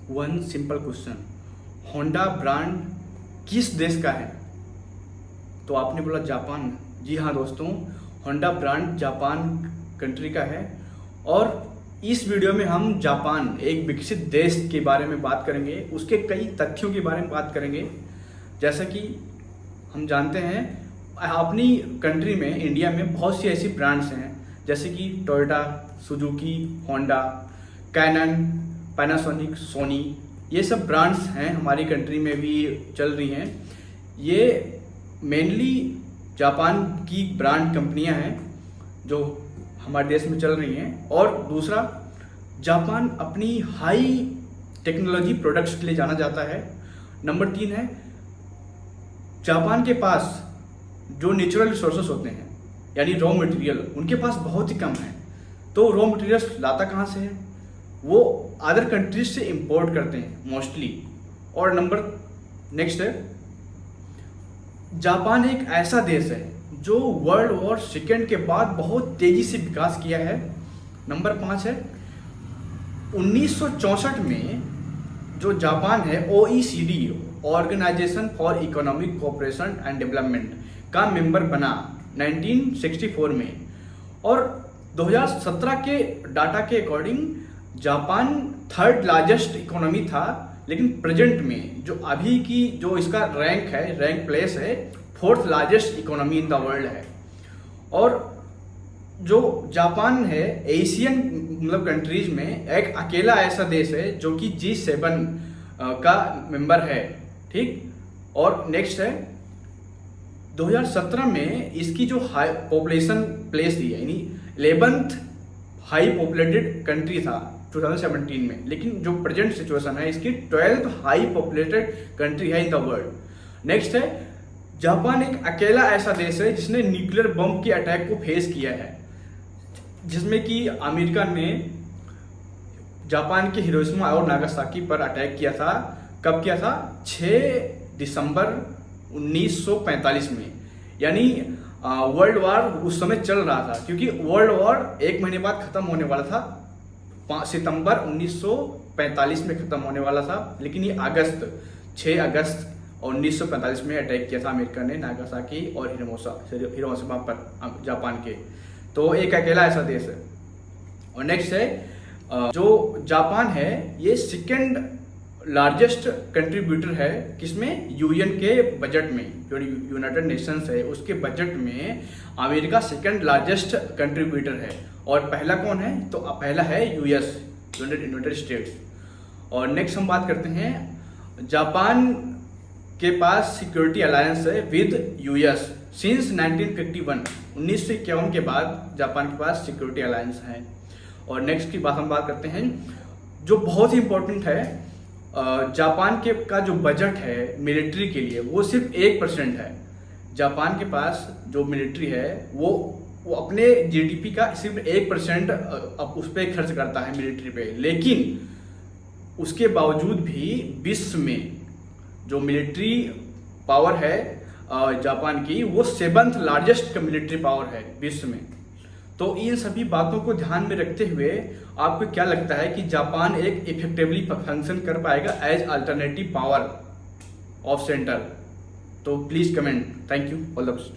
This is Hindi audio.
One simple question, Honda brand किस देश का है? तो आपने बोला जापान। जी हाँ दोस्तों, होंडा ब्रांड जापान कंट्री का है। और इस वीडियो में हम जापान, एक विकसित देश के बारे में बात करेंगे, उसके कई तथ्यों के बारे में बात करेंगे। जैसा कि हम जानते हैं अपनी कंट्री में, इंडिया में बहुत सी ऐसी ब्रांड्स हैं जैसे कि Toyota, Suzuki, Honda, Canon, Panasonic, Sony, ये सब ब्रांड्स हैं हमारी कंट्री में भी चल रही हैं। ये मेनली जापान की ब्रांड कंपनियां हैं जो हमारे देश में चल रही हैं। और दूसरा, जापान अपनी हाई टेक्नोलॉजी प्रोडक्ट्स के लिए जाना जाता है। नंबर 3 है, जापान के पास जो नेचुरल रिसोर्सेस होते हैं यानी रॉ मटेरियल, उनके पास बहुत ही कम है। तो रॉ मटेरियल्स लाता कहाँ से है? वो अदर कंट्रीज से इंपोर्ट करते हैं मोस्टली। और नंबर नेक्स्ट है, जापान एक ऐसा देश है जो वर्ल्ड वॉर सेकेंड के बाद बहुत तेजी से विकास किया है। नंबर 5 है, 1964 में जो जापान है OECD, organisation for economic cooperation and development का मेंबर बना 1964 में। और 2017 के डाटा के according Japan third largest economy था, लेकिन प्रेजेंट में जो अभी की जो इसका रैंक प्लेस है, 4th largest economy in the world है। और जो जापान है एशियन कंट्रीज में एक अकेला ऐसा देश है जो कि G7 का मेंबर है। ठीक। और नेक्स्ट है, 2017 में इसकी जो हाई पॉपुलेशन प्लेस थी, यानी 11th हाई पॉपुलेटेड कंट्री था 2017 में, लेकिन जो प्रेजेंट सिचुएशन है इसकी 12th हाई पॉपुलेटेड कंट्री है इन द वर्ल्ड। नेक्स्ट है, जापान एक अकेला ऐसा देश है जिसने न्यूक्लियर बम के अटैक को फेस किया है, जिसमें कि अमेरिका ने जापान के हिरोशिमा और नागासाकी पर अटैक किया था। कब किया था? 6 दिसंबर 1945 में। यानी वर्ल्ड वॉर उस समय चल रहा था, क्योंकि वर्ल्ड वॉर 1 महीने बाद खत्म होने वाला था, 5 सितंबर 1945 में खत्म होने वाला था। लेकिन ये 6 अगस्त 1945 में अटैक किया था अमेरिका ने नागासाकी और हिरोशिमा पर जापान के। तो एक अकेला ऐसा देश है। और नेक्स्ट है, जो जापान है ये सेकेंड लार्जेस्ट कंट्रीब्यूटर है किसमें? यूएन के बजट में, जो यूनाइटेड नेशंस है उसके बजट में अमेरिका सेकेंड लार्जेस्ट कंट्रीब्यूटर है। और पहला कौन है? तो पहला है यूएस, यूनाइटेड स्टेट्स। और नेक्स्ट हम बात करते हैं, जापान के पास सिक्योरिटी अलायंस है विद यूएस सिंस 1951 के बाद जापान के पास सिक्योरिटी अलायंस है। और नेक्स्ट की बात हम बात करते हैं, जो बहुत ही इंपॉर्टेंट है, जापान के का जो बजट है मिलिट्री के लिए वो सिर्फ 1% है। जापान के पास जो मिलिट्री है वो अपने जीडीपी का सिर्फ 1% उस पर खर्च करता है मिलिट्री पे। लेकिन उसके बावजूद भी विश्व में जो मिलिट्री पावर है जापान की, वो 7th लार्जेस्ट मिलिट्री पावर है विश्व में। तो इन सभी बातों को ध्यान में रखते हुए आपको क्या लगता है कि जापान एक इफेक्टिवली फंक्शन कर पाएगा as alternative power of centre? तो please comment. Thank you, all the best.